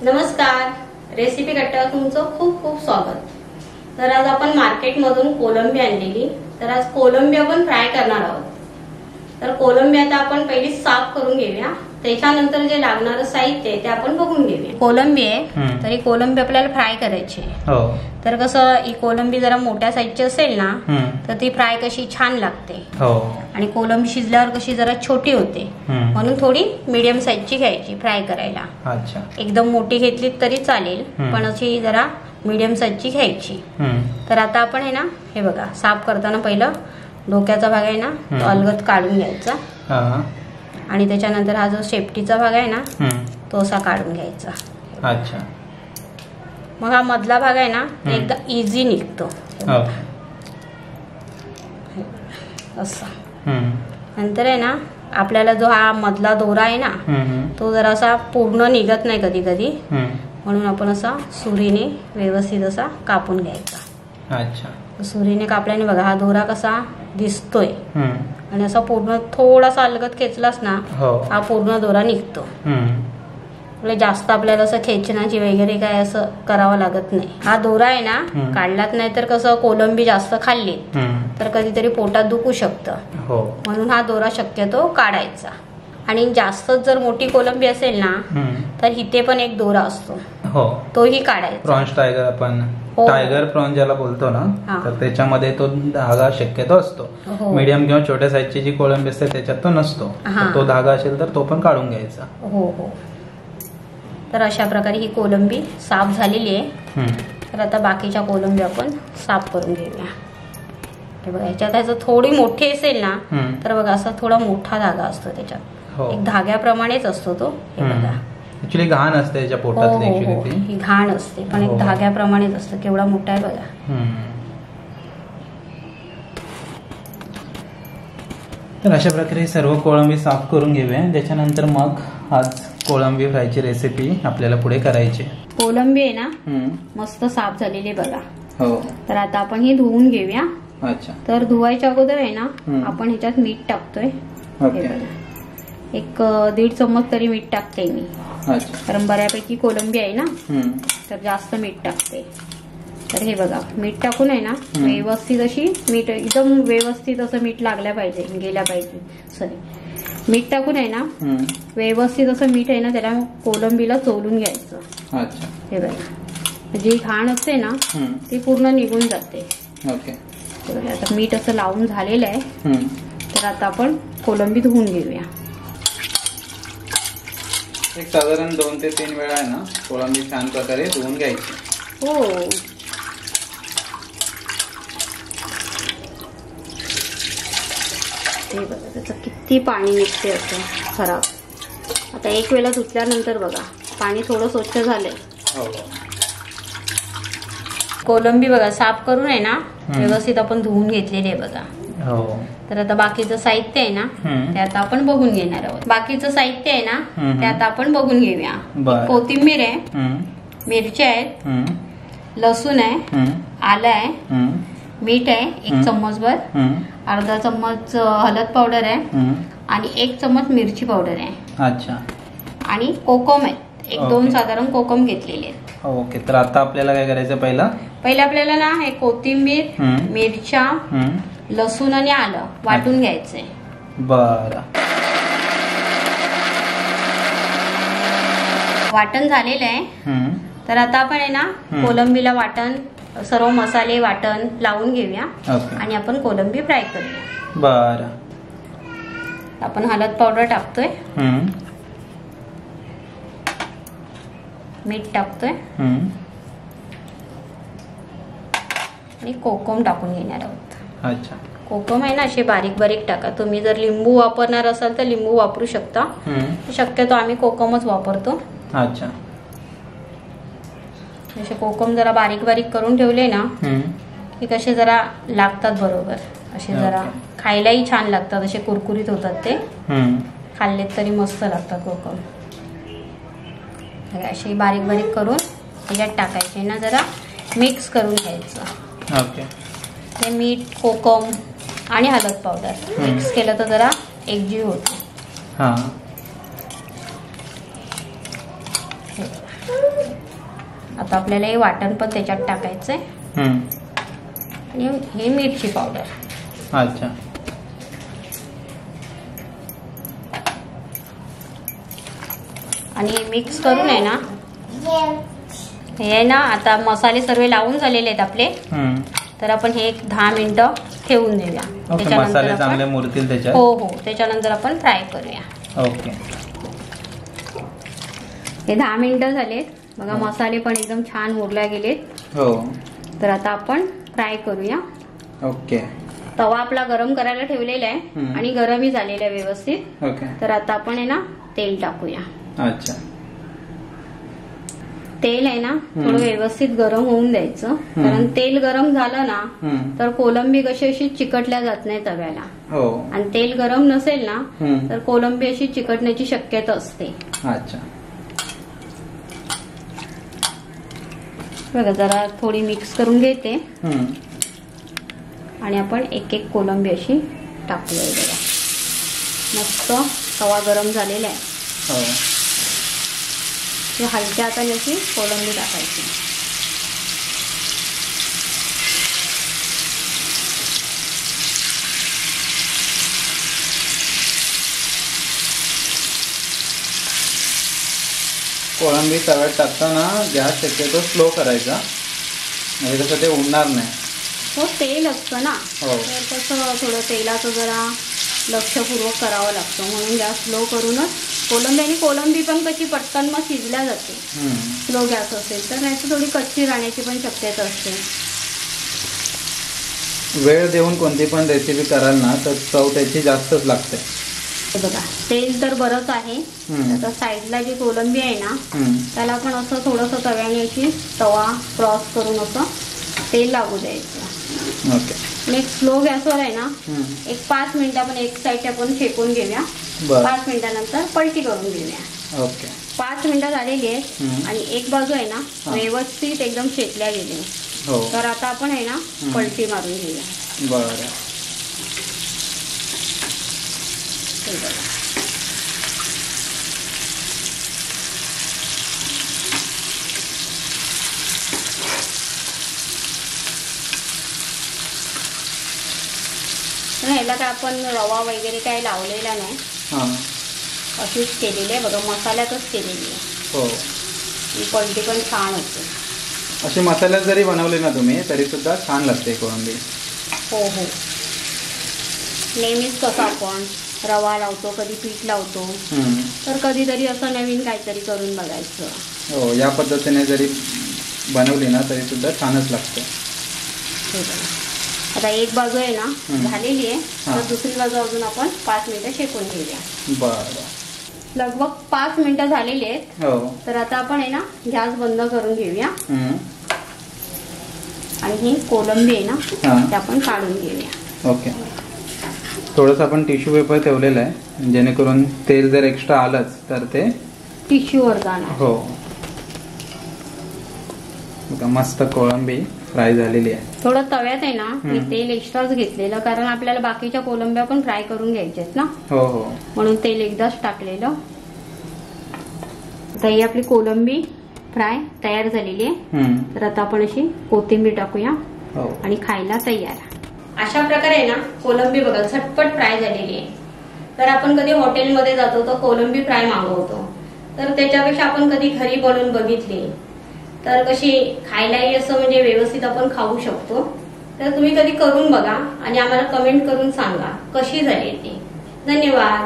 नमस्कार, रेसिपी कट्ट्यावर तुमचं खूप खूप स्वागत। तर आज आपण मार्केटमधून कोलंबी आणलेली, तर आज कोलंबी आपण फ्राय करणार आहोत। तर कोलंबी आता आपण पहिली साफ करून घेऊया, त्याच्यानंतर जे लागणारं साहित्य आहे ते आपण बघून घेऊया। कोलंबी आहे, तर ही कोलंबी आपल्याला फ्राय करायची आहे। तर कसं ही कोलंबी जरा मोठ्या साईजची असेल ना तर ती फ्राय कशी छान लागते आणि कोलंबी शिजल्यावर कशी जरा छोटी होते, म्हणून थोडी मीडियम साईजची घ्यायची फ्राय करायला। अच्छा, एकदम मोठी घेतली तरी चालेल, पण अशी जरा मीडियम साईजची घ्यायची। तर आता आपण आहे ना, हे बघा, साफ करताना पहिलं डोक्याचा भाग आहे ना तो अलगद काढून घ्यायचा आणि त्याच्यानंतर हा जो शेपटीचा भाग आहे ना तो असा काढून घ्यायचा। अच्छा, मग हा मधला भाग आहे ना एकदा इझी निघतो असा। नंतर आहे ना आपल्याला जो हा मधला दोरा आहे ना तो जरा असा पूर्ण निघत नाही कधी कधी, म्हणून आपण असा सुरीने व्यवस्थित असा कापून घ्यायचा। अच्छा, सुरीने कापल्याने बघा हा दोरा कसा दिसतोय आणि असा पूर्ण थोडासा अलगद खेचलास ना हा पूर्ण दोरा निघतो। जास्त आपल्याला असं खेचण्याची वगैरे काय असं करावं लागत नाही। हा दोरा आहे ना काढलात नाही तर कसं कोलंबी जास्त खाल्ली तर कधीतरी पोटात दुखू शकतं, म्हणून हा दोरा शक्यतो काढायचा। आणि जास्त जर मोठी कोलंबी असेल ना तर इथे पण एक दोरा असतो तोही काढायचा। प्रॉन्स टायगर आपण टायगर प्रॉन्स ज्याला बोलतो ना, तर त्याच्यामध्ये तो धागा शक्यतो असतो। मीडियम किंवा छोट्या साईजची जी कोलंबी असते त्याच्यात तो नसतो, तो धागा असेल तर तो पण काढून घ्यायचा। हो हो। तर अशा प्रकारे ही कोलंबी साफ झालेली आहे। तर आता बाकीच्या कोलंबी आपण साफ करून घेऊया। हे बघा, ह्याच्यात थोडी मोठी असेल ना तर बघा असा थोडा मोठा धागा असतो त्याच्यात, एक धाग्याप्रमाणेच असतो तो। हे बघा, ऍक्च्युली घाण असते त्याच्या पोटातली, ही घाण असते पण एक धाग्याप्रमाणेच असतं। केवढा मोठा आहे बघा। तर अशा प्रकारे सर्व कोळंबी साफ करून घेऊया, त्याच्यानंतर मग आज कोळंबी फ्रायची रेसिपी आपल्याला पुढे करायची। कोलंबी आहे ना मस्त साफ झालेली बघा। तर आता आपण ही धुवून घेऊया। अच्छा, तर धुवायच्या अगोदर आहे ना आपण ह्याच्यात मीठ टाकतोय। एक 1.5 चम्मच तरी मीठ टाकते मी, कारण बऱ्यापैकी कोलंबी आहे ना तर जास्त मीठ टाकते। तर हे बघा, मीठ टाकून आहे ना व्यवस्थित अशी मीठ एकदम व्यवस्थित असं मीठ लागल्या पाहिजे, गेल्या पाहिजे, सॉरी मीठ टाकून आहे ना व्यवस्थित असं मीठ आहे ना त्याला कोलंबीला चोलून घ्यायचं। अच्छा, हे बघा, जी घाण असते ना ती पूर्ण निघून जाते। आता मीठ असं लावून झालेलं आहे, तर आता आपण कोलंबी धुवून घेऊया। एक साधारण 2 ते 3 वेळा आहे ना कोलंबी छान प्रकारे धुवून घ्यायची। हो, हे बघा त्याचं किती पाणी निघते असं खराब। आता एक वेळा धुतल्यानंतर बघा पाणी थोडं स्वच्छ झालंय। कोलंबी बघा साफ करून आहे ना व्यवस्थित आपण धुवून घेतलेली आहे बघा। तर आता बाकीचं साहित्य आहे ना ते आता आपण बघून घेणार आहोत। बाकीचं साहित्य आहे ना ते आता आपण बघून घेऊया। कोथिंबीर आहे, मिरच्या आहेत, लसूण आहे, आलं आहे, मीठ आहे 1 चम्मचभर, अर्धा चम्मच हळद पावडर आहे आणि 1 चम्मच मिरची पावडर आहे। अच्छा, आणि कोकम आहे, 1-2 साधारण कोकम घेतलेले आहेत। ओके, तर आता आपल्याला काय करायचं, पहिलं आपल्याला ना हे कोथिंबीर, मिरच्या, लसूण आणि आलं वाटून घ्यायचंय। बरं, वाटण झालेलं आहे। तर आता आपण आहे ना कोलंबीला वाटण, सर्व मसाले वाटण लावून घेऊया आणि आपण कोलंबी फ्राय करूया। बरं, आपण हळद पावडर टाकतोय, मीठ टाकतोय आणि कोकम टाकून घेणार आहोत। अच्छा, कोकम आहे ना असे बारीक बारीक टाका। तुम्ही जर लिंबू वापरणार असाल तर लिंबू वापरू शकता, शक्यतो आम्ही कोकमच वापरतो। अच्छा, असे कोकम जरा बारीक बारीक करून ठेवले ना की कसे जरा लागतात बरोबर, असे जरा खायलाही छान लागतात, असे कुरकुरीत होतात ते, खाल्लेत तरी मस्त लागतात कोकम। असे बारीक बारीक करून त्याच्यात टाकायचे ना, जरा मिक्स करून घ्यायचं। ते मीठ, कोकम आणि हळद पावडर मिक्स केलं तर जरा एकजीव होतो। आता आपल्याला हे वाटण पण त्याच्यात टाकायचंय आणि हे मिरची पावडर. अच्छा. आणि मिक्स करून आहे ना, हे ना आता मसाले सर्व लावून झालेले आहेत आपले. तर आपण हे 10 मिनिटं ठेवून देऊया. मसाले चांगले मुरतील त्याच्यात. हो हो, त्याच्यानंतर आपण फ्राय करूया. ओके. हे 10 मिनिटं झालेत बघा, मसाले पण एकदम छान मुरले गेलेत. हो. तर आता आपण फ्राय करूया. ओके. तवा आपला गरम करायला ठेवलेला आहे आणि गरमही झालेला आहे व्यवस्थित. ओके. तर आता आपण आहे ना तेल टाकूया. अच्छा. तेल आहे ना थोडं व्यवस्थित गरम होऊन द्यायचं, कारण तेल गरम झालं ना तर कोलंबी कशी अशी चिकटल्या जात नाही तव्याला. हो. आणि तेल गरम नसेल ना तर कोलंबी अशी चिकटण्याची शक्यता असते. अच्छा. बघा, जरा थोडी मिक्स करून घेते आणि आपण एक एक कोलंबी अशी टाकूया. बघा, मस्त तवा गरम झालेला आहे. हो. हलक्या हाताने अशी कोलंबी टाकायची. कोळंबी तव्यात टाकताना गॅस शक्यतो स्लो करायचा, म्हणजे कसं ते उडणार नाही. हो, तेल असतं ना. हो. तर कसं थोडं तेलाचं जरा लक्षपूर्वक करावं लागतं, म्हणून गॅस स्लो करूनच कोलंबी. आणि कोलंबी पण कशी पटकन मग शिजल्या जाते स्लो गॅस असेल तर, नाही तर थोडी कच्ची राहण्याची पण शक्यता असते. वेळ देऊन कोणती पण रेसिपी कराल ना तर चव त्याची जास्तच लागते. बघा, तेल तर बरंच आहे. आता साईडला जी कोलंबी आहे ना त्याला पण असं थोडंसं तव्याने अशी तवा क्रॉस करून असं तेल लागू द्यायचं. ओके. एक स्लो गॅसवर आहे ना एक 5 मिनिटं आपण एक साईड आपण शेकून घेऊया. 5 मिनिटानंतर पलटी करून घेऊया. ओके. 5 मिनिटं झालेली आहेत आणि एक बाजू आहे ना व्यवस्थित एकदम शेकल्या गेली. हो. तर आता आपण आहे ना पलटी मारून घेऊया. बरं. ह्याला काय आपण रवा वगैरे काय लावलेला नाही, अशीच केलेली आहे. बघा, मसाल्यातच केलेली आहे. हो. ही पलटी पण छान होते. अशी मसाल्यात जरी बनवली ना तुम्ही तरी सुद्धा छान लागते कोळंबी. हो हो. नेहमीच कसं आपण रवा लावतो, कधी पीठ लावतो, तर कधीतरी असं नवीन काहीतरी करून बघायचं. हो, या पद्धतीने जरी बनवली ना तरी सुद्धा छानच लागते. आता एक बाजू आहे ना झालेली आहे, तर दुसरी बाजू अजून आपण 5 मिनिटं शेकून घेऊया. बरं. लगभग 5 मिनिटं झालेली आहेत. हो. तर आता आपण आहे ना गॅस बंद करून घेऊया आणि ही कोलंबी आहे ना ते आपण काढून घेऊया. ओके. थोडंसं आपण टिश्यू पेपर ठेवलेलं आहे, जेणेकरून तेल जर एक्स्ट्रा आलंच तर ते टिश्यूवर जाणार. हो. मस्त कोळंबी फ्राय झालेली आहे. थोडं तव्यात आहे ना मी तेल एक्स्ट्राच घेतलेलं, कारण आपल्याला बाकीच्या कोलंब्या पण फ्राय करून घ्यायच्यात ना. हो हो. म्हणून तेल एकदाच टाकलेलं. आता ही आपली कोलंबी फ्राय तयार झालेली आहे. तर आता आपण अशी कोथिंबीर टाकूया आणि खायला तयार. अशा प्रकारे आहे ना कोलंबी बघा झटपट फ्राय झालेली आहे. तर आपण कधी हॉटेलमध्ये जातो तर कोलंबी फ्राय मागवतो, तर त्याच्यापेक्षा आपण कधी घरी बनवून बघितली तर कशी खायलाही असं म्हणजे व्यवस्थित आपण खाऊ शकतो. तर तुम्ही कधी करून बघा आणि आम्हाला कमेंट करून सांगा कशी झाली ती. धन्यवाद.